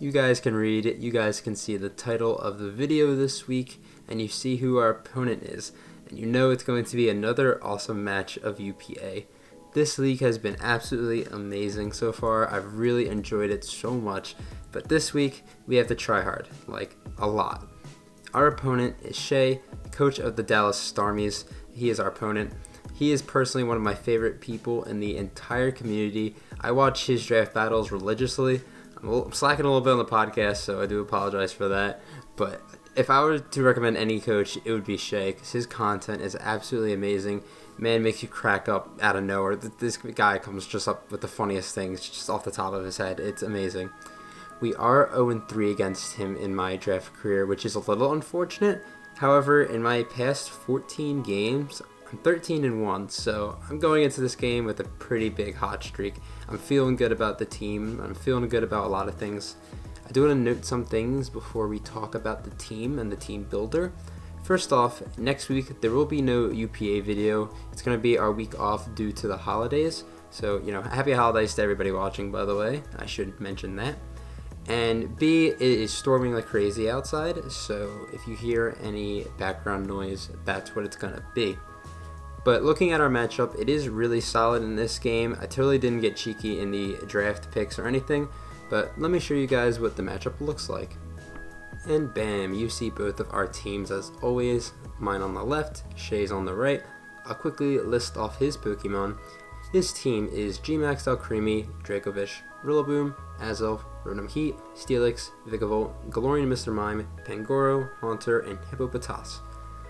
You guys can read it, you guys can see the title of the video this week, and you see who our opponent is, and you know it's going to be another awesome match of UPA. This league has been absolutely amazing so far. I've really enjoyed it so much, but this week we have to try hard, like a lot. Our opponent is Shay, coach of the Dallas Starmies. He is our opponent. He is personally one of my favorite people in the entire community. I watch his draft battles religiously. I'm slacking a little bit on the podcast, so I do apologize for that. But if I were to recommend any coach, it would be Shay, because his content is absolutely amazing. Man, makes you crack up out of nowhere. This guy comes just up with the funniest things just off the top of his head. It's amazing. We are 0-3 against him in my draft career, which is a little unfortunate. However, in my past 14 games, I'm 13-1, so I'm going into this game with a pretty big hot streak. I'm feeling good about the team. I'm feeling good about a lot of things. I do want to note some things before we talk about the team and the team builder. First off, next week there will be no UPA video. It's going to be our week off due to the holidays. So, happy holidays to everybody watching, by the way. I should mention that. And B, it is storming like crazy outside, so if you hear any background noise, that's what it's going to be. But looking at our matchup, it is really solid in this game. I totally didn't get cheeky in the draft picks or anything, but let me show you guys what the matchup looks like. And bam, you see both of our teams as always. Mine on the left, Shay's on the right. I'll quickly list off his Pokemon. His team is G-Max Alcremie, Dracovish, Rillaboom, Azelf, Rotom Heat, Steelix, Vikavolt, Galarian Mr. Mime, Pangoro, Haunter, and Hippopotas.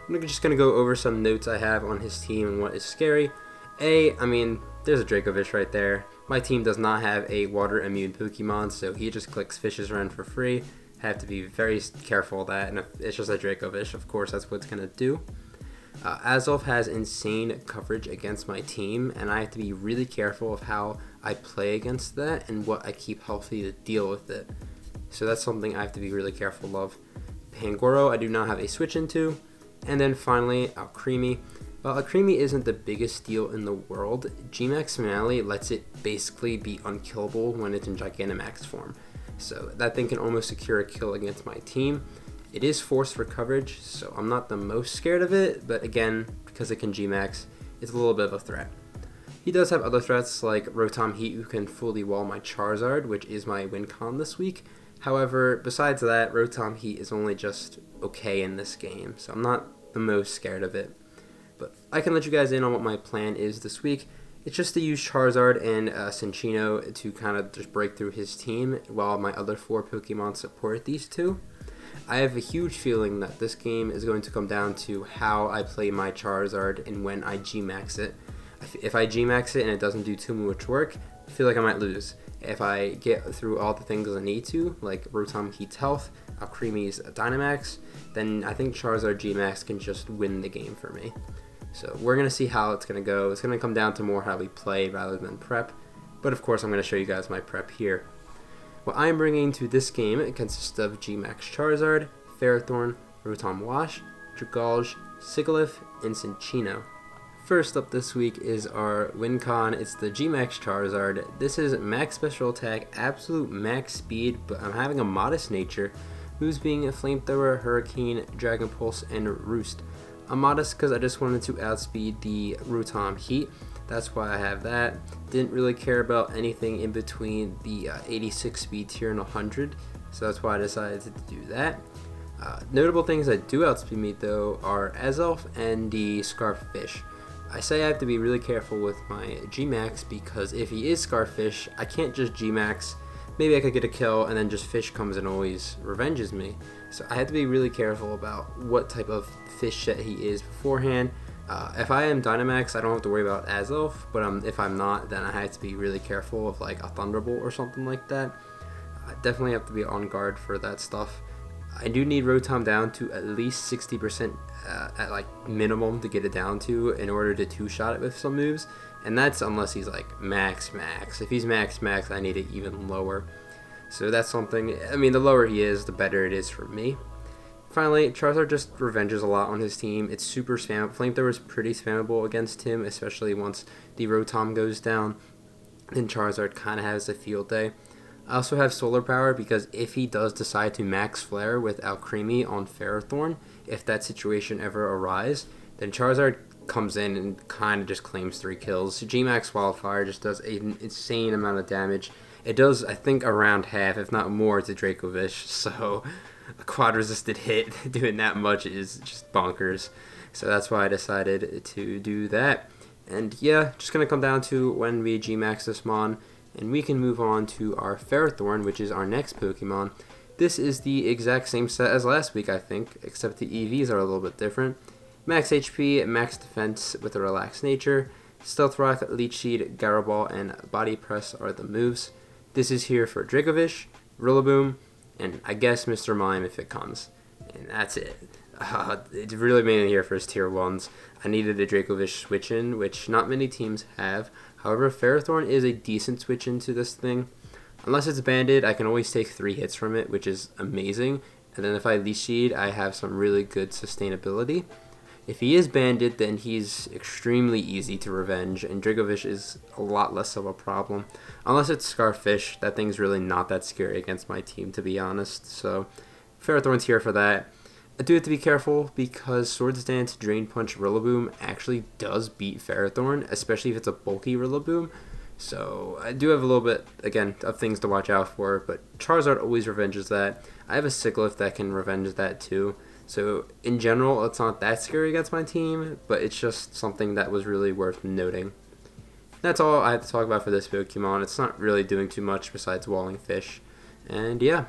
I'm just going to go over some notes I have on his team and what is scary. There's a Dracovish right there. My team does not have a water immune Pokemon, so he just clicks Fishes Run for free. Have to be very careful of that, and if it's just a Dracovish, of course that's what it's going to do. Azelf has insane coverage against my team, and I have to be really careful of how I play against that and what I keep healthy to deal with it. So that's something I have to be really careful of. Pangoro I do not have a switch into. And then finally, Alcremie. While Alcremie isn't the biggest deal in the world, G-Max Finale lets it basically be unkillable when it's in Gigantamax form. So that thing can almost secure a kill against my team. It is forced for coverage, so I'm not the most scared of it, but again, because it can G-Max, it's a little bit of a threat. He does have other threats like Rotom Heat, who can fully wall my Charizard, which is my win con this week. However, besides that, Rotom Heat is only just okay in this game, so I'm not the most scared of it. But I can let you guys in on what my plan is this week. It's just to use Charizard and CINCCINO to kind of just break through his team while my other 4 Pokemon support these two. I have a huge feeling that this game is going to come down to how I play my Charizard and when I G-Max it. If I G-Max it and it doesn't do too much work, I feel like I might lose. If I get through all the things I need to, like Rotom Heat's health, Alcremie's Dynamax, then I think Charizard G-Max can just win the game for me. So we're going to see how it's going to go. It's going to come down to more how we play rather than prep. But of course I'm going to show you guys my prep here. What I'm bringing to this game, it consists of G-Max Charizard, Ferrothorn, Rotom Wash, DRAGALGE, SIGILYPH, and CINCCINO. First up this week is our win con. It's the G-Max Charizard. This is max special attack, absolute max speed, but I'm having a modest nature. Moves being a Flamethrower, Hurricane, Dragon Pulse, and Roost. I'm modest because I just wanted to outspeed the Rotom Heat. That's why I have that. Didn't really care about anything in between the 86 speed tier and 100, so that's why I decided to do that. Notable things that do outspeed me though are Azelf and the Scarffish. I say I have to be really careful with my G-Max because if he is Scarffish, I can't just G-Max. Maybe I could get a kill and then just Fish comes and always revenges me. So I have to be really careful about what type of fish that he is beforehand. If I am Dynamax, I don't have to worry about Azelf, but if I'm not, then I have to be really careful of like a Thunderbolt or something like that. I definitely have to be on guard for that stuff. I do need Rotom down to at least 60% at like minimum to get it down to in order to two-shot it with some moves, and that's unless he's like max. If he's max, I need it even lower. So that's something, the lower he is, the better it is for me. Finally, Charizard just revenges a lot on his team. It's super spammable. Flamethrower is pretty spammable against him, especially once the Rotom goes down. Then Charizard kind of has a field day. I also have solar power because if he does decide to max flare with Alcremie on Ferrothorn, if that situation ever arises, then Charizard comes in and kind of just claims 3 kills. G-Max Wildfire just does an insane amount of damage. It does, I think, around half, if not more, to DRACOVISH, so a quad resisted hit doing that much is just bonkers. So that's why I decided to do that. And yeah, just going to come down to when we G-Max this Mon, and we can move on to our Ferrothorn, which is our next Pokemon. This is the exact same set as last week, I think, except the EVs are a little bit different. Max HP, max defense with a relaxed nature. Stealth Rock, Leech Seed, Gyro Ball, and Body Press are the moves. This is here for DRACOVISH, Rillaboom, and I guess Mr. Mime if it comes. And that's it. It's really mainly here for his tier 1s. I needed a DRACOVISH switch in, which not many teams have. However, Ferrothorn is a decent switch into this thing. Unless it's banded, I can always take 3 hits from it, which is amazing. And then if I Leech Seed, I have some really good sustainability. If he is banded, then he's extremely easy to revenge, and DRACOVISH is a lot less of a problem. Unless it's Scarfish, that thing's really not that scary against my team, to be honest. So, Ferrothorn's here for that. I do have to be careful because Swords Dance Drain Punch Rillaboom actually does beat Ferrothorn, especially if it's a bulky Rillaboom. So I do have a little bit, again, of things to watch out for, but Charizard always revenges that. I have a SIGILYPH that can revenge that too. So in general, it's not that scary against my team, but it's just something that was really worth noting. That's all I have to talk about for this Pokemon. It's not really doing too much besides walling fish. And yeah,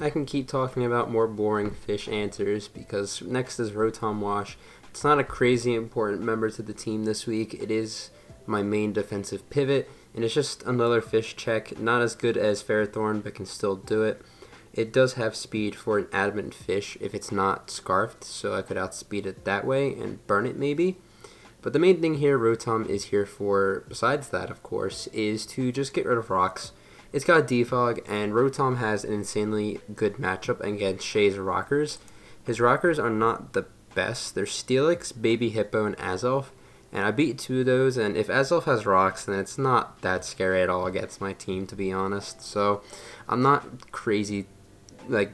I can keep talking about more boring fish answers because next is Rotom Wash. It's not a crazy important member to the team this week. It is my main defensive pivot, and it's just another fish check. Not as good as Ferrothorn, but can still do it. It does have speed for an adamant fish if it's not scarfed, so I could outspeed it that way and burn it maybe. But the main thing here Rotom is here for, besides that of course, is to just get rid of rocks. It's got DEFOG, and Rotom has an insanely good matchup against Shay's Rockers. His Rockers are not the best. They're Steelix, Baby Hippo, and Azelf. And I beat 2 of those, and if Azelf has rocks, then it's not that scary at all against my team, to be honest. So I'm not crazy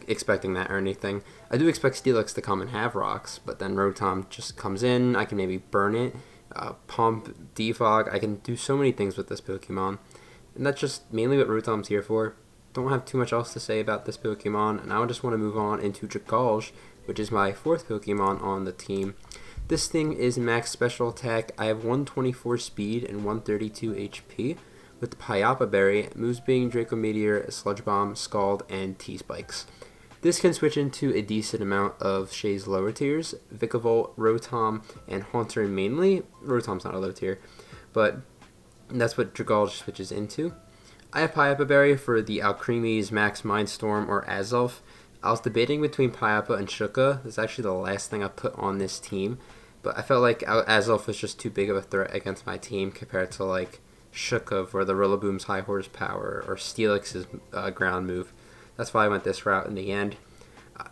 expecting that or anything. I do expect Steelix to come and have rocks, but then Rotom just comes in. I can maybe burn it, pump, DEFOG. I can do so many things with this Pokemon. And that's just mainly what Rotom's here for. Don't have too much else to say about this Pokemon, and now I just want to move on into DRAGALGE, which is my 4th Pokemon on the team. This thing is max special attack. I have 124 speed and 132 HP. With the PAYAPA berry, moves being Draco Meteor, Sludge Bomb, Scald, and T-Spikes. This can switch into a decent amount of Shay's lower tiers, Vikavolt, Rotom, and Haunter mainly. Rotom's not a low tier, but that's what DRAGALGE switches into. I have PAYAPA berry for the Alcremie's Max Mindstorm or Azelf. I was debating between PAYAPA and Shuka. That's actually the last thing I put on this team, but I felt like Azelf was just too big of a threat against my team compared to like Shuka for the Rillaboom's high horsepower or Steelix's ground move. That's why I went this route in the end.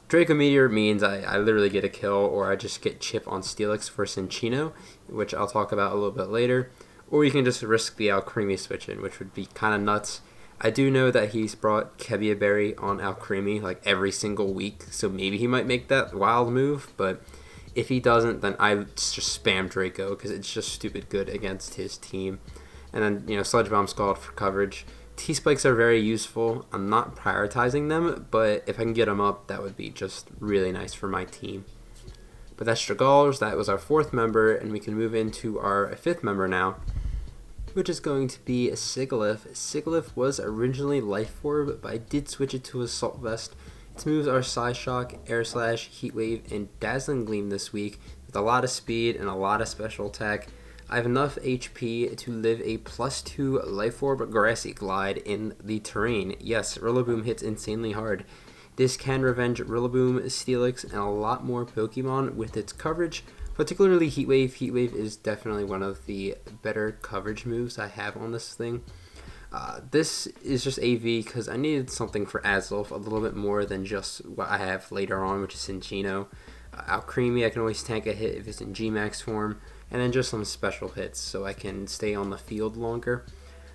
Draco Meteor means I literally get a kill, or I just get chip on Steelix for CINCCINO, which I'll talk about a little bit later. Or you can just risk the Alcremie switch in, which would be kind of nuts. I do know that he's brought Kebia Berry on Alcremie like every single week, so maybe he might make that wild move, but if he doesn't, then I just spam Draco because it's just stupid good against his team. And then, Sludge Bomb, Scald for coverage. T-Spikes are very useful. I'm not prioritizing them, but if I can get them up, that would be just really nice for my team. But that's DRAGALGE. That was our 4th member, and we can move into our 5th member now, which is going to be SIGILYPH. SIGILYPH was originally Life Orb, but I did switch it to Assault Vest. Its moves are PSYSHOCK, Air Slash, Heat Wave, and Dazzling Gleam this week, with a lot of speed and a lot of special attack. I have enough HP to live a +2 Life Orb Grassy Glide in the terrain. Yes, Rillaboom hits insanely hard. This can revenge Rillaboom, Steelix, and a lot more Pokemon with its coverage, particularly Heat Wave. Heat Wave is definitely one of the better coverage moves I have on this thing. This is just AV because I needed something for Azelf a little bit more than just what I have later on, which is CINCCINO. Alcremie, I can always tank a hit if it's in G-Max form, and then just some special hits so I can stay on the field longer.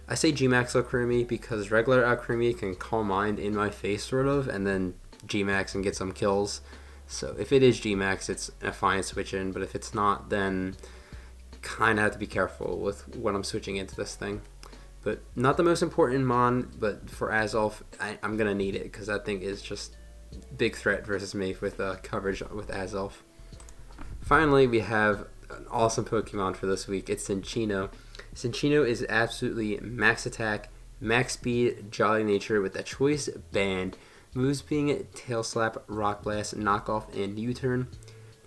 I say G-Max Alcremie because regular Alcremie can Calm Mind in my face, sort of, and then G-Max and get some kills. So if it is G-Max, it's a fine switch in, but if it's not, then kind of have to be careful with when I'm switching into this thing. But not the most important Mon, but for Azolf, I'm going to need it because that thing is just big threat versus me with coverage with Azolf. Finally, we have an awesome Pokemon for this week. It's CINCCINO. CINCCINO is absolutely max attack, max speed, jolly nature with a choice band. Moves being Tail Slap, Rock Blast, Knockoff, and U-Turn.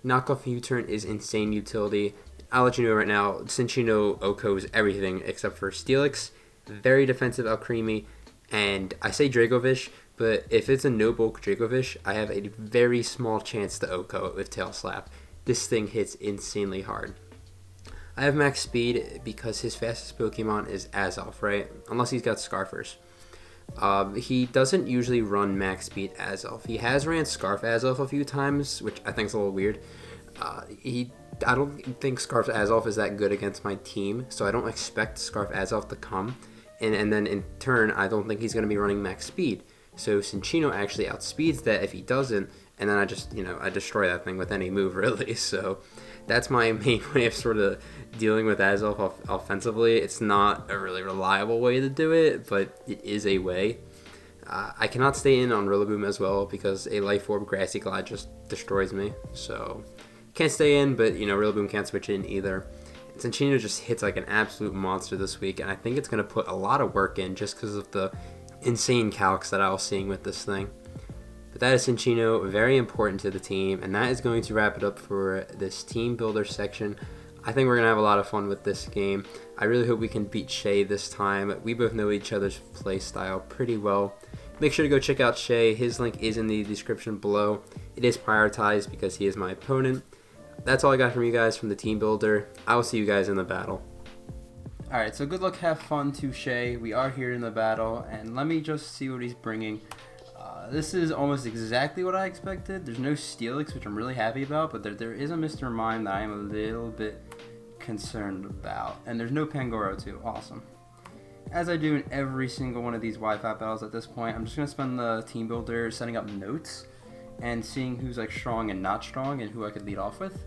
Knockoff and U-Turn is insane utility. I'll let you know right now, CINCCINO OHKOs everything except for Steelix. Very defensive Alcremie, and I say Dracovish, but if it's a no-bulk Dracovish, I have a very small chance to OHKO it with Tail Slap. This thing hits insanely hard. I have max speed because his fastest Pokemon is Azolf, right? Unless he's got Scarfers. He doesn't usually run max speed Azolf. He has ran Scarf Azolf a few times, which I think is a little weird. I don't think Scarf Azolf is that good against my team, so I don't expect Scarf Azolf to come. And then in turn, I don't think he's going to be running max speed. So CINCCINO actually outspeeds that if he doesn't, and then I just, I destroy that thing with any move, really. So that's my main way of sort of dealing with Azolf offensively. It's not a really reliable way to do it, but it is a way. I cannot stay in on Rillaboom as well because a Life Orb Grassy Glide just destroys me. So can't stay in, but Rillaboom can't switch in either. CINCCINO just hits like an absolute monster this week, and I think it's going to put a lot of work in just because of the insane calcs that I was seeing with this thing. But that is CINCCINO, very important to the team, and that is going to wrap it up for this team builder section. I think we're going to have a lot of fun with this game. I really hope we can beat Shay this time. We both know each other's play style pretty well. Make sure to go check out Shay. His link is in the description below. It is prioritized because he is my opponent. That's all I got from you guys from the team builder. I will see you guys in the battle. Alright, so good luck, have fun to Shay. We are here in the battle, and let me just see what he's bringing. This is almost exactly what I expected. There's no Steelix, which I'm really happy about, but there is a Mr. Mime that I am a little bit concerned about. And there's no Pangoro too. Awesome. As I do in every single one of these Wi-Fi battles at this point, I'm just going to spend the team builder setting up notes and seeing who's like strong and not strong and who I could lead off with.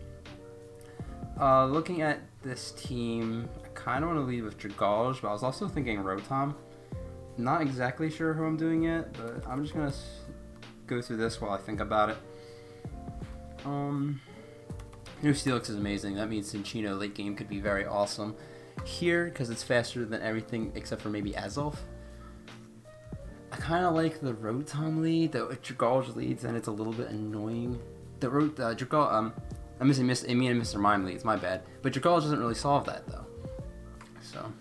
Looking at this team, I kind of want to lead with DRAGALGE, but I was also thinking Rotom. Not exactly sure who I'm doing yet, but I'm just going to go through this while I think about it. New Steelix is amazing. That means CINCCINO late game could be very awesome. Here, because it's faster than everything except for maybe Azolf, I kind of like the Rotom lead. The DRAGALGE leads, and it's a little bit annoying. The DRAGALGE, I'm missing Mr. Mime leads, my bad. But DRAGALGE doesn't really solve that, though. So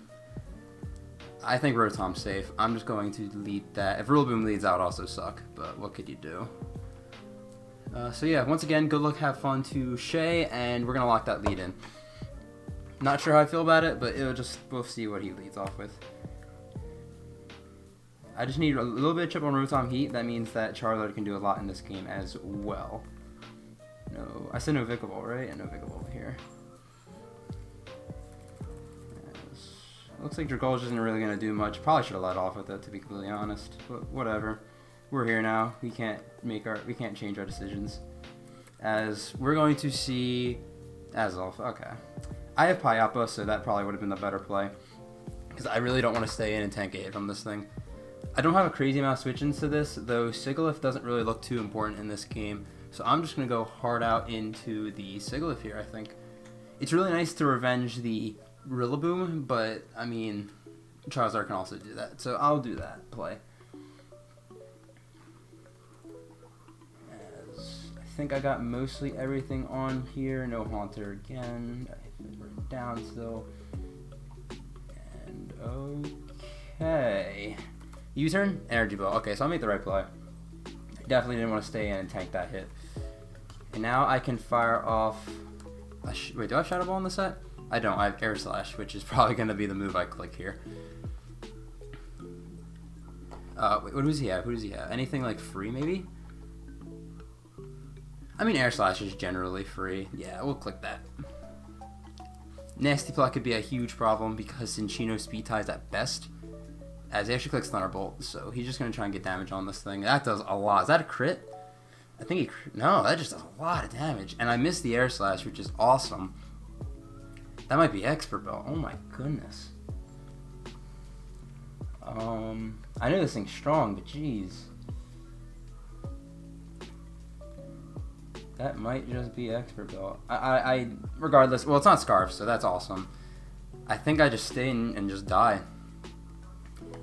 I think Rotom's safe. I'm just going to lead that. If Rillaboom leads, I would also suck, but what could you do? So yeah, once again, good luck, have fun to Shay, and we're going to lock that lead in. Not sure how I feel about it, but we'll see what he leads off with. I just need a little bit of chip on Rotom Heat. That means that Charizard can do a lot in this game as well. No, I said no Vikavolt, right? And no Vikavolt here. Looks like DRAGALGE isn't really going to do much. Probably should have let off with it, to be completely honest. But whatever. We're here now. We can't change our decisions. As we're going to see Azolf. Okay. I have PAYAPA, so that probably would have been the better play. Because I really don't want to stay in and tank 8 from this thing. I don't have a crazy amount of switch-ins to this, though SIGILYPH doesn't really look too important in this game. So I'm just going to go hard out into the SIGILYPH here, I think. It's really nice to revenge the Rillaboom, but, I mean, Charizard can also do that. So I'll do that play. I think I got mostly everything on here. No Haunter again. I think we're down still. And okay. U-turn? Energy Ball. Okay, so I made the right play. I definitely didn't want to stay in and tank that hit. And now I can fire off... Wait, do I have Shadow Ball in the set? I don't. I have Air Slash, which is probably going to be the move I click here. Wait, what does he have? Who does he have? Anything like free, maybe? I mean, Air Slash is generally free. Yeah, we'll click that. Nasty Plot could be a huge problem because CINCCINO speed ties at best. as he actually clicks Thunderbolt. So he's just going to try and get damage on this thing. That does a lot. Is that a crit? I think he... No, that just does a lot of damage. And I missed the Air Slash, which is awesome. That might be Expert Belt. Oh my goodness. I know this thing's strong, but jeez. That might just be Expert Belt. Regardless, well, it's not Scarf, so that's awesome. I think I just stay and just die.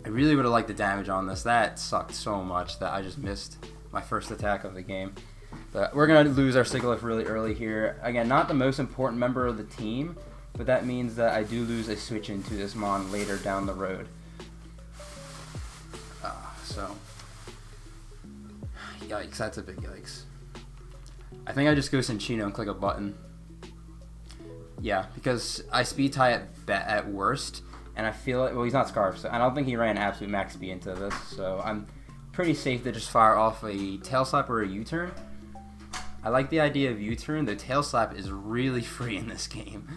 I really would have liked the damage on this. That sucked so much that I just missed my first attack of the game. But we're going to lose our SIGILYPH really early here. Again, not the most important member of the team, but that means that I do lose a switch into this Mon later down the road. So, yikes, that's a big yikes. I think I just go CINCCINO and click a button. Yeah, because I speed tie at worst, and I feel like, well, he's not Scarf, so I don't think he ran absolute max speed into this, so I'm pretty safe to just fire off a Tail Slap or a U-turn. I like the idea of U-turn. The Tail Slap is really free in this game.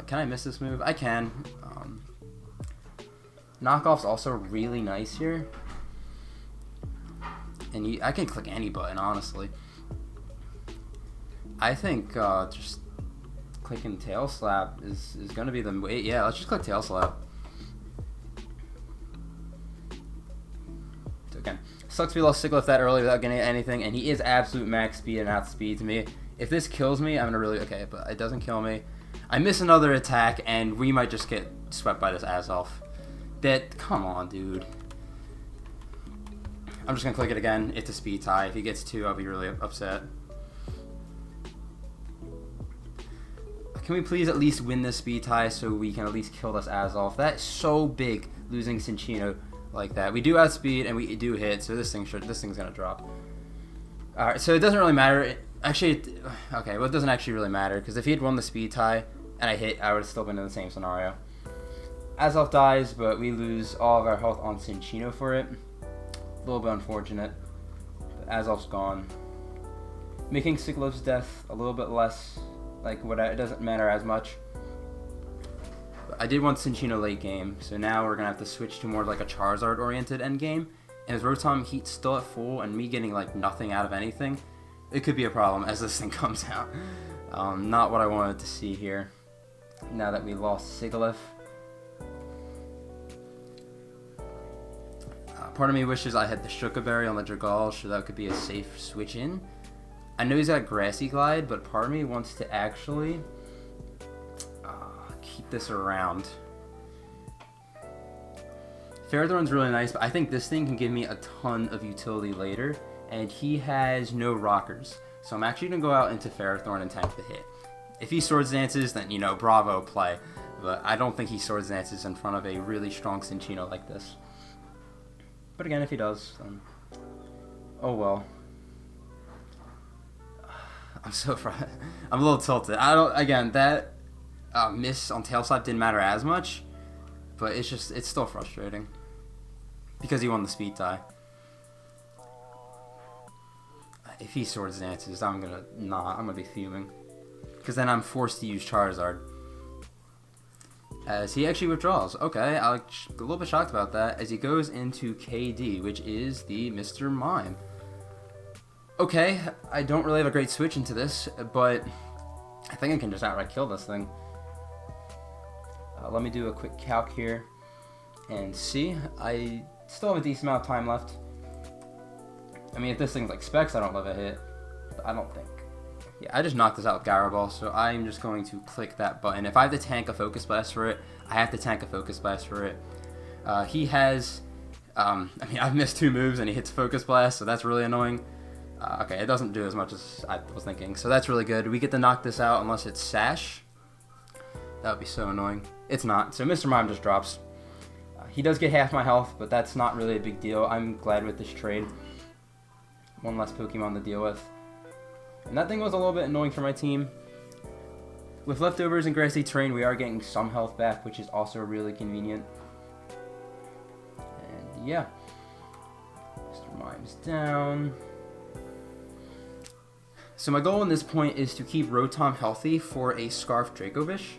Can I miss this move? I can. Knockoff's also really nice here. And I can click any button, honestly. I think just clicking Tail Slap is going to be the way. Yeah, let's just click Tail Slap. So again, sucks we lost SIGILYPH that early without getting anything, and he is absolute max speed and outspeed to me. If this kills me, I'm going to really... Okay, but it doesn't kill me. I miss another attack, and we might just get swept by this Azelf. Come on, dude. I'm just going to click it again. It's a speed tie. If he gets 2, I'll be really upset. Can we please at least win this speed tie so we can at least kill this Azelf? That's so big, losing CINCCINO like that. We do outspeed and we do hit, so this thing's going to drop. Alright, so it doesn't really matter. Actually, okay, well, it doesn't actually really matter, because if he had won the speed tie and I hit, I would have still been in the same scenario. Azelf dies, but we lose all of our health on CINCCINO for it. A little bit unfortunate, but Azelf's gone. Making SIGILYPH's death a little bit less, like, it doesn't matter as much. But I did want CINCCINO late game, so now we're going to have to switch to more like a Charizard-oriented end game. And with Rotom Heat still at full and me getting, like, nothing out of anything, it could be a problem as this thing comes out. Not what I wanted to see here, now that we lost SIGILYPH. Part of me wishes I had the Shuka Berry on the DRAGALGE, so that could be a safe switch in. I know he's got Grassy Glide, but part of me wants to actually keep this around. Ferrothorn's really nice, but I think this thing can give me a ton of utility later, and he has no rockers. So I'm actually going to go out into Ferrothorn and tank the hit. If he Swords Dances, then, you know, bravo play. But I don't think he Swords Dances in front of a really strong CINCCINO like this. But again, if he does, then oh well. I'm so frustrated. I'm a little tilted. Again, that miss on Tail Slap didn't matter as much, but it's still frustrating because he won the speed tie. If he Swords Dances, I'm gonna be fuming, because then I'm forced to use Charizard. As he actually withdraws. Okay, I'm a little bit shocked about that, as he goes into KD, which is the Mr. Mime. Okay, I don't really have a great switch into this, but I think I can just outright kill this thing. Let me do a quick calc here and see. I still have a decent amount of time left. I mean, if this thing's like Specs, I don't live a hit. But I don't think. Yeah, I just knocked this out with Gyro Ball, so I'm just going to click that button. If I have to tank a Focus Blast for it, I have to tank a Focus Blast for it. He has, I mean, I've missed 2 moves and he hits Focus Blast, so that's really annoying. Okay, it doesn't do as much as I was thinking, so that's really good. We get to knock this out unless it's Sash. That would be so annoying. It's not, so Mr. Mime just drops. He does get half my health, but that's not really a big deal. I'm glad with this trade. One less Pokemon to deal with. And that thing was a little bit annoying for my team. With leftovers and grassy terrain, we are getting some health back, which is also really convenient. And yeah. Mr. Mime's down. So my goal in this point is to keep Rotom healthy for a Scarf Dracovish.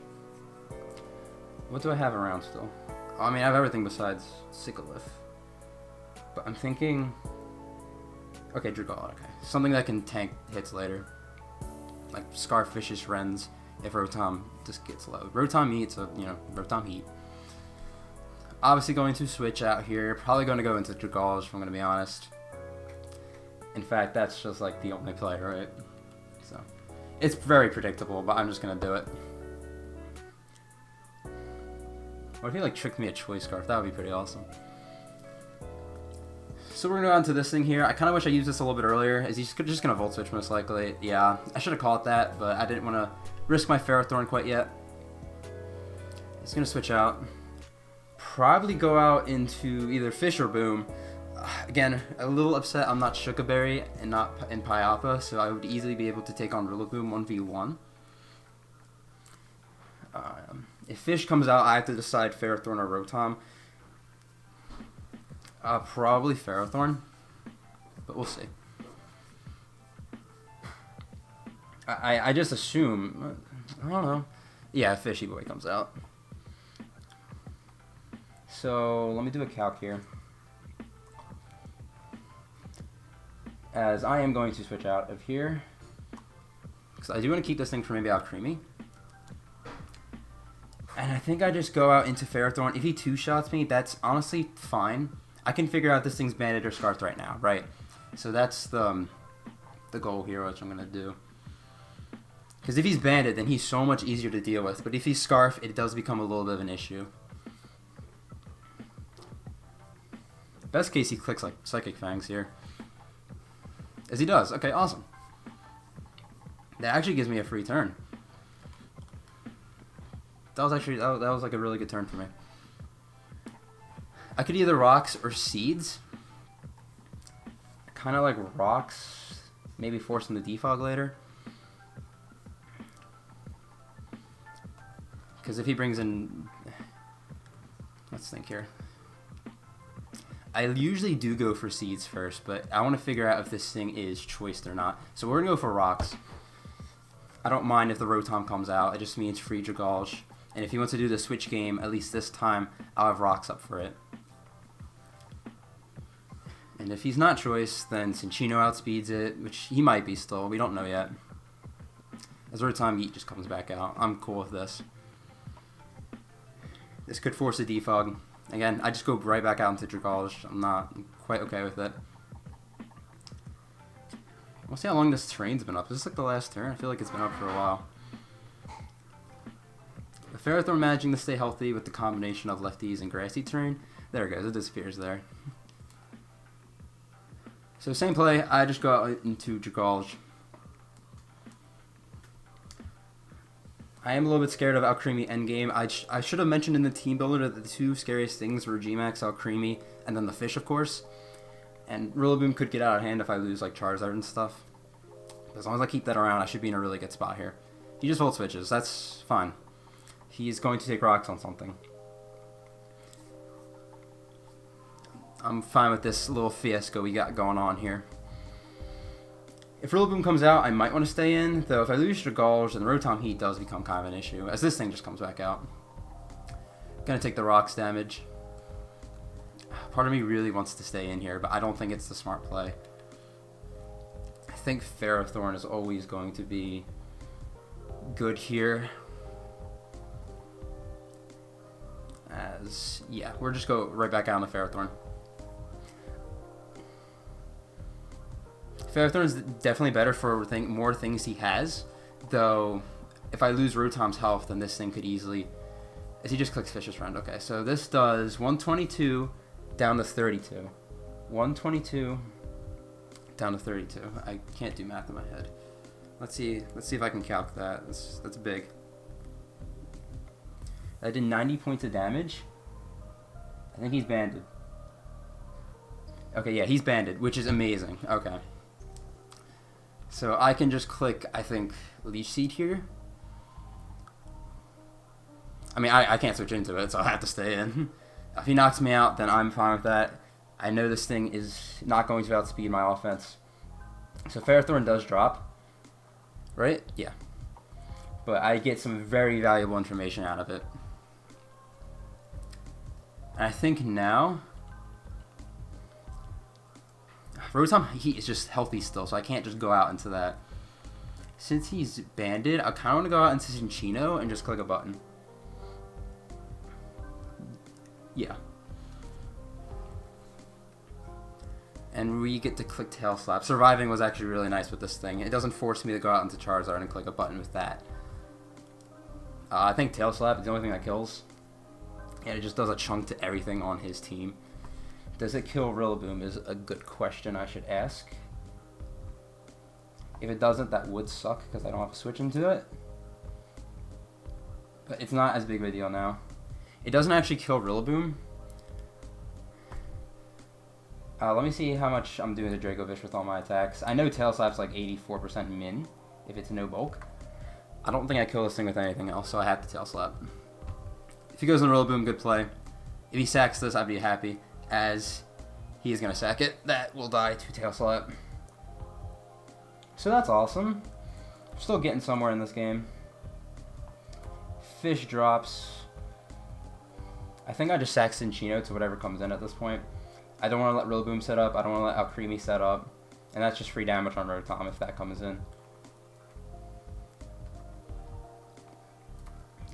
What do I have around still? I mean, I have everything besides SIGILYPH. But I'm thinking... Okay, DRAGALGE, okay. Something that can tank hits later. Like Scarfish's Wrens, if Rotom just gets low. Rotom Heat, so, you know, Rotom Heat. Obviously going to switch out here. Probably going to go into DRAGALGE, if I'm going to be honest. In fact, that's just like the only play, right? So, it's very predictable, but I'm just going to do it. What if he like tricked me a Choice Scarf? That would be pretty awesome. So we're going to go on to this thing here. I kind of wish I used this a little bit earlier. Is he just going to Volt Switch most likely? Yeah, I should have caught that, but I didn't want to risk my Ferrothorn quite yet. He's going to switch out. Probably go out into either Fish or Boom. Again, a little upset I'm not Shuka Berry and not in PAYAPA, so I would easily be able to take on Rillaboom 1v1. If Fish comes out, I have to decide Ferrothorn or Rotom. Probably Ferrothorn, but we'll see. I just assume, I don't know. Yeah, Fishy Boy comes out. So let me do a calc here. As I am going to switch out of here. Because I do want to keep this thing for maybe Alcremie. And I think I just go out into Ferrothorn. If he two-shots me, that's honestly fine. I can figure out this thing's banded or scarfed right now, right? So that's the goal here, which I'm going to do. Because if he's banded, then he's so much easier to deal with. But if he's scarfed, it does become a little bit of an issue. Best case, he clicks like Psychic Fangs here. As he does. Okay, awesome. That actually gives me a free turn. That was actually, that was like a really good turn for me. I could either Rocks or Seeds. Kind of like Rocks. Maybe force him to defog later. Because if he brings in... Let's think here. I usually do go for Seeds first, but I want to figure out if this thing is choiced or not. So we're going to go for Rocks. I don't mind if the Rotom comes out. It just means free DRAGALGE. And if he wants to do the switch game, at least this time, I'll have Rocks up for it. And if he's not choice, then CINCCINO outspeeds it, which he might be still. We don't know yet. As Rotom Yeet just comes back out. I'm cool with this. This could force a defog. Again, I just go right back out into DRAGALGE. I'm not quite okay with it. We'll see how long this terrain's been up. Is this like the last turn? I feel like it's been up for a while. The Ferrothorn managing to stay healthy with the combination of lefties and grassy terrain. There it goes. It disappears there. So same play. I just go out into DRAGALGE. I am a little bit scared of Alcremie endgame. I should have mentioned in the team builder that the two scariest things were G-Max, Alcremie, and then the Fish, of course. And Rillaboom could get out of hand if I lose like Charizard and stuff. But as long as I keep that around, I should be in a really good spot here. He just Volt Switches. That's fine. He's going to take Rocks on something. I'm fine with this little fiasco we got going on here. If Rillaboom comes out, I might want to stay in, though if I lose DRAGALGE, then the Rotom Heat does become kind of an issue, as this thing just comes back out. Gonna take the Rocks damage. Part of me really wants to stay in here, but I don't think it's the smart play. I think Ferrothorn is always going to be good here. As, yeah, we'll just go right back out on the Ferrothorn. Ferrothorn is definitely better for more things he has, though if I lose Rotom's health, then this thing could easily... As he just clicks Fish's Friend. Okay, so this does 122 down to 32. 122 down to 32. I can't do math in my head. Let's see if I can calc that. That's big. I did 90 points of damage. I think he's banded. Okay, yeah, he's banded, which is amazing. Okay. So I can just click, I think, Leech Seed here. I mean, I can't switch into it, so I have to stay in. If he knocks me out, then I'm fine with that. I know this thing is not going to outspeed my offense. So Ferrothorn does drop. Right? Yeah. But I get some very valuable information out of it. And I think now Rotom Heat is just healthy still, so I can't just go out into that. Since he's banded, I kind of want to go out into CINCCINO and just click a button. Yeah. And we get to click Tail Slap. Surviving was actually really nice with this thing. It doesn't force me to go out into Charizard and click a button with that. I think Tail Slap is the only thing that kills. And it just does a chunk to everything on his team. Does it kill Rillaboom is a good question I should ask. If it doesn't, that would suck because I don't have to switch into it. But it's not as big of a deal now. It doesn't actually kill Rillaboom. Let me see how much I'm doing to Dracovish with all my attacks. I know Tail Slap's like 84% min if it's no bulk. I don't think I kill this thing with anything else, so I have to Tail Slap. If he goes on Rillaboom, good play. If he sacks this, I'd be happy, as he is going to sack it. That will die to Tail Slap. So that's awesome. I'm still getting somewhere in this game. Fish drops. I think I just sack CINCCINO to whatever comes in at this point. I don't want to let Rillaboom set up. I don't want to let Alcremie set up. And that's just free damage on Rotom if that comes in.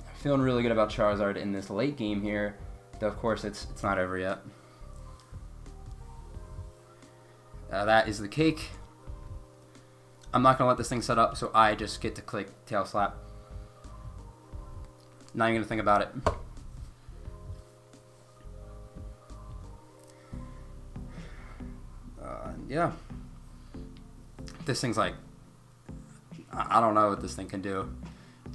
I'm feeling really good about Charizard in this late game here. Though, of course, it's not over yet. That is the cake. I'm not going to let this thing set up, so I just get to click Tail Slap. Not even going to think about it. Yeah. This thing's like, I don't know what this thing can do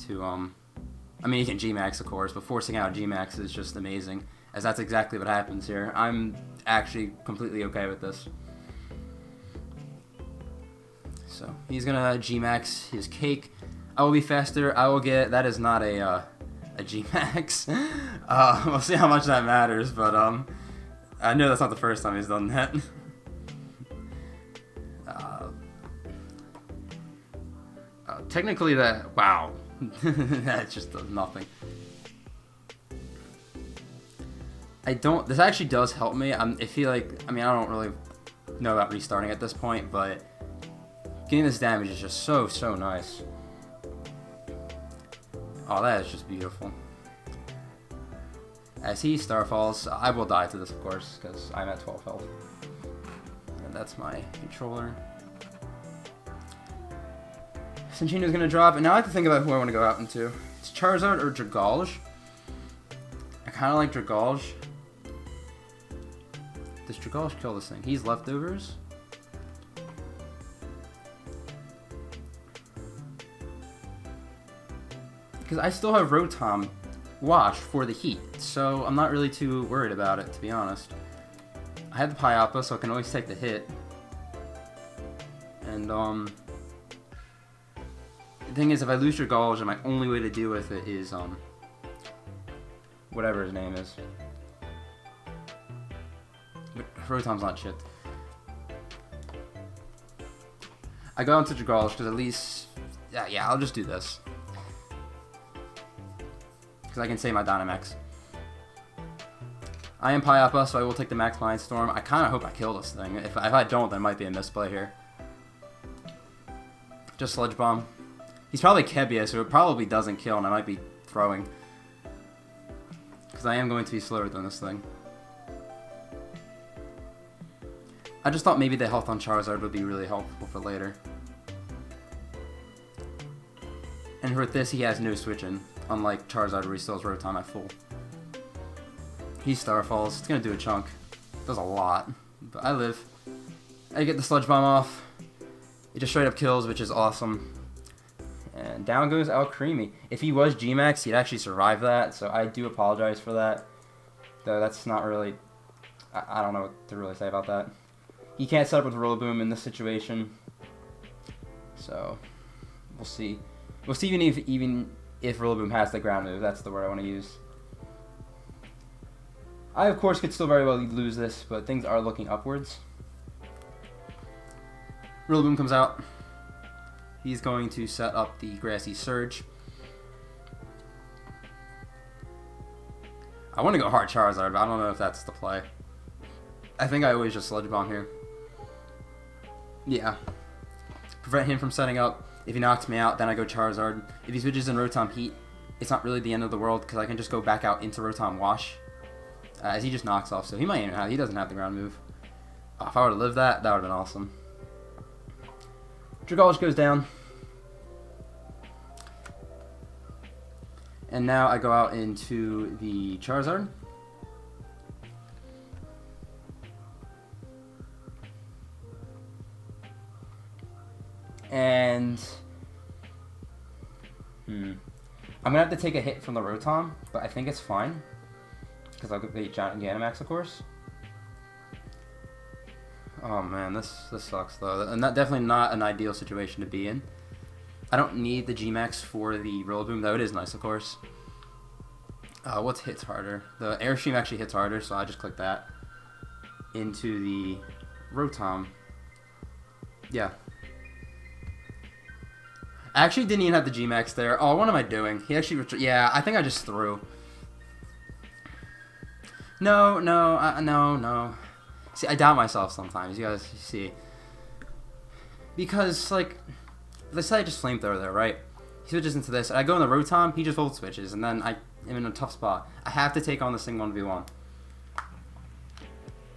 to, I mean, you can G-Max, of course, but forcing out G-Max is just amazing, as that's exactly what happens here. I'm actually completely okay with this. So, he's gonna G-Max his cake. I will be faster. I will get, that is not a G-Max. We'll see how much that matters, but, I know that's not the first time he's done that. Technically that, wow, that just does nothing. This actually does help me. I feel like, I mean, I don't really know about restarting at this point, but getting this damage is just so nice. Oh, that is just beautiful. As he Starfalls, I will die to this, of course, because I'm at 12 health. And that's my controller. CINCCINO's gonna drop, and now I have to think about who I want to go out into. It's Charizard or DRAGALGE. I kind of like DRAGALGE. Does DRAGALGE kill this thing? He's leftovers. Because I still have Rotom Wash for the heat, so I'm not really too worried about it, to be honest. I have the PAYAPA, so I can always take the hit. And, the thing is, if I lose DRAGALGE, my only way to deal with it is, whatever his name is. But Rotom's not chipped. I go into DRAGALGE because at least, yeah, I'll just do this. Because I can save my Dynamax. I am PAYAPA, so I will take the Max Mindstorm. I kind of hope I kill this thing. If I don't, there might be a misplay here. Just Sludge Bomb. He's probably Kebia, so it probably doesn't kill, and I might be throwing. Because I am going to be slower than this thing. I just thought maybe the health on Charizard would be really helpful for later. And with this, he has no switching, unlike Charizard where he still has Rotom at full. He Starfalls. It's going to do a chunk. Does a lot. But I live. I get the Sludge Bomb off. It just straight up kills, which is awesome. And down goes Alcremie. If he was G-Max, he'd actually survive that, so I do apologize for that. Though that's not really... I don't know what to really say about that. He can't set up with Rillaboom in this situation. So, we'll see. We'll see even if Rillaboom has the ground move. That's the word I want to use. I, of course, could still very well lose this, but things are looking upwards. Rillaboom comes out. He's going to set up the Grassy Surge. I want to go hard Charizard, but I don't know if that's the play. I think I always just Sludge Bomb here. Yeah. Prevent him from setting up. If he knocks me out, then I go Charizard. If he switches in Rotom Heat, it's not really the end of the world because I can just go back out into Rotom Wash. As he just knocks off, so he might even have, he doesn't have the ground move. Oh, if I were to live that, that would have been awesome. DRAGALGE goes down. And now I go out into the Charizard. And I'm gonna have to take a hit from the Rotom, but I think it's fine because I'll get the Giant Gigantamax, of course. Oh man, this sucks though, and that definitely not an ideal situation to be in. I don't need the G-Max for the Rillaboom, though it is nice, of course. What hits harder? The Airstream actually hits harder, so I just click that into the Rotom. Yeah. I actually didn't even have the G-Max there. Oh, what am I doing? He actually... Yeah, I think I just threw. No. See, I doubt myself sometimes. You guys see. Because, like... Let's say I just Flamethrower there, right? He switches into this. I go in the Rotom, he just Volt Switches, and then I am in a tough spot. I have to take on this thing 1v1.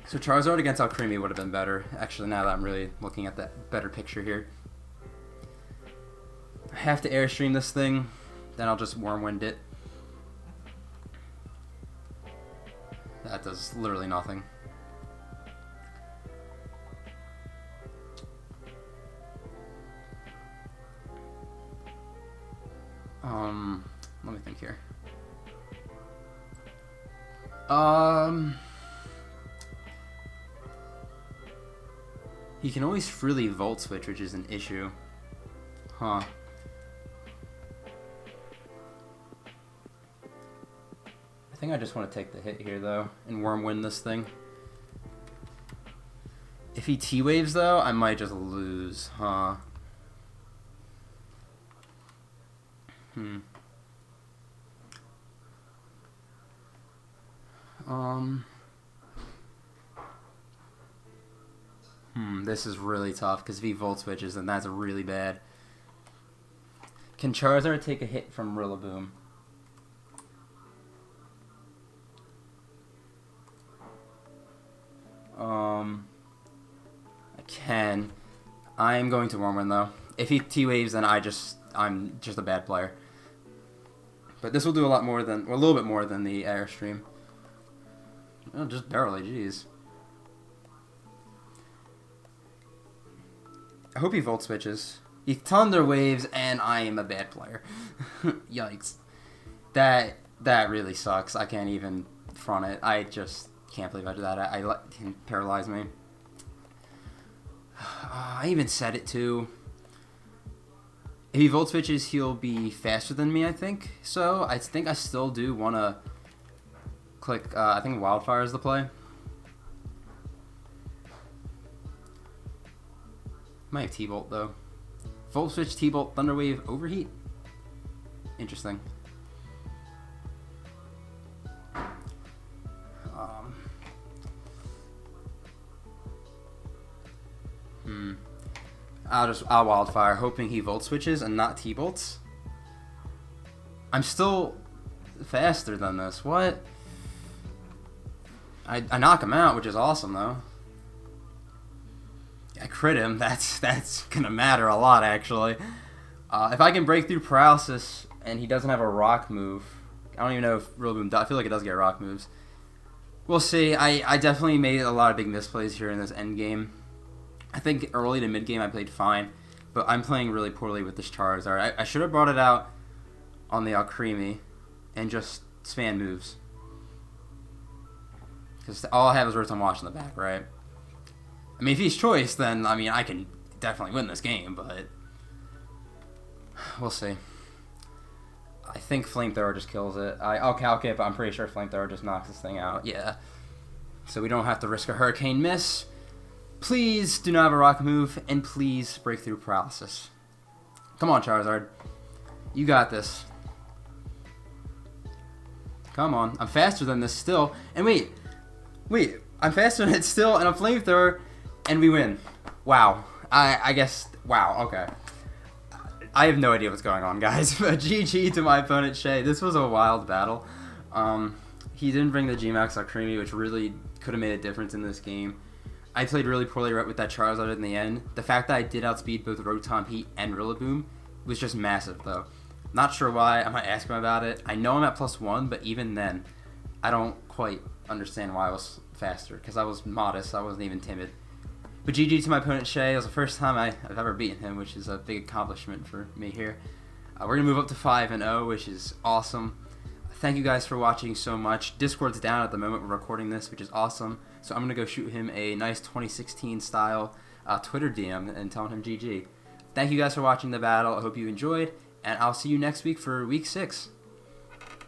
So Charizard against Alcremie would have been better. Actually, now that I'm really looking at that better picture here. I have to Airstream this thing, then I'll just Wormwind it. That does literally nothing. Let me think here. He can always freely Volt Switch, which is an issue. Huh. I think I just want to take the hit here, though, and Wormwind this thing. If he T-Waves, though, I might just lose, huh? This is really tough, because if he Volt Switches, then that's really bad. Can Charizard take a hit from Rillaboom? I can. I'm going to Wormwind, though. If he T-Waves, then I'm just a bad player. But this will do a lot more than, or a little bit more than the Airstream. Oh, just barely, jeez. I hope he Volt Switches. He Thunder Waves, and I am a bad player. Yikes. That really sucks. I can't even front it. I just can't believe I did that. I let him paralyze me. I even said it too. If he Volt Switches, he'll be faster than me, I think. So, I think I still do want to click, I think Wildfire is the play. Might have T-Bolt, though. Volt Switch, T-Bolt, Thunder Wave, Overheat. Interesting. I'll Wildfire, hoping he Volt Switches and not T-Bolts. I'm still faster than this. What? I knock him out, which is awesome, though. I crit him. That's gonna matter a lot, actually. If I can break through Paralysis and he doesn't have a Rock move, I don't even know if Rillaboom does. I feel like it does get Rock moves. We'll see. I definitely made a lot of big misplays here in this end game. I think early to mid game I played fine, but I'm playing really poorly with this Charizard. I should have brought it out on the Alcremie and just spam moves. Because all I have is Rotom Wash in the back, right? I mean, if he's choice, then, I mean, I can definitely win this game, but we'll see. I think Flamethrower just kills it. I'll calc it, but I'm pretty sure Flamethrower just knocks this thing out. Yeah. So we don't have to risk a Hurricane Miss. Please do not have a Rock move, and please break through Paralysis. Come on, Charizard. You got this. Come on. I'm faster than this still. And wait. I'm faster than it still, and I'm flamethrower, and we win. Wow. I guess. Wow. Okay. I have no idea what's going on, guys. But GG to my opponent, Shay. This was a wild battle. He didn't bring the G-Max or Creamy, which really could have made a difference in this game. I played really poorly right with that Charizard in the end. The fact that I did outspeed both Rotom Heat and Rillaboom was just massive, though. Not sure why. I might ask him about it. I know I'm at +1, but even then, I don't quite understand why I was faster, because I was modest. I wasn't even timid. But GG to my opponent, Shay. It was the first time I've ever beaten him, which is a big accomplishment for me here. We're going to move up to 5-0, which is awesome. Thank you guys for watching so much. Discord's down at the moment we're recording this, which is awesome. So I'm going to go shoot him a nice 2016 style Twitter DM and telling him GG. Thank you guys for watching the battle. I hope you enjoyed, and I'll see you next week for week 6.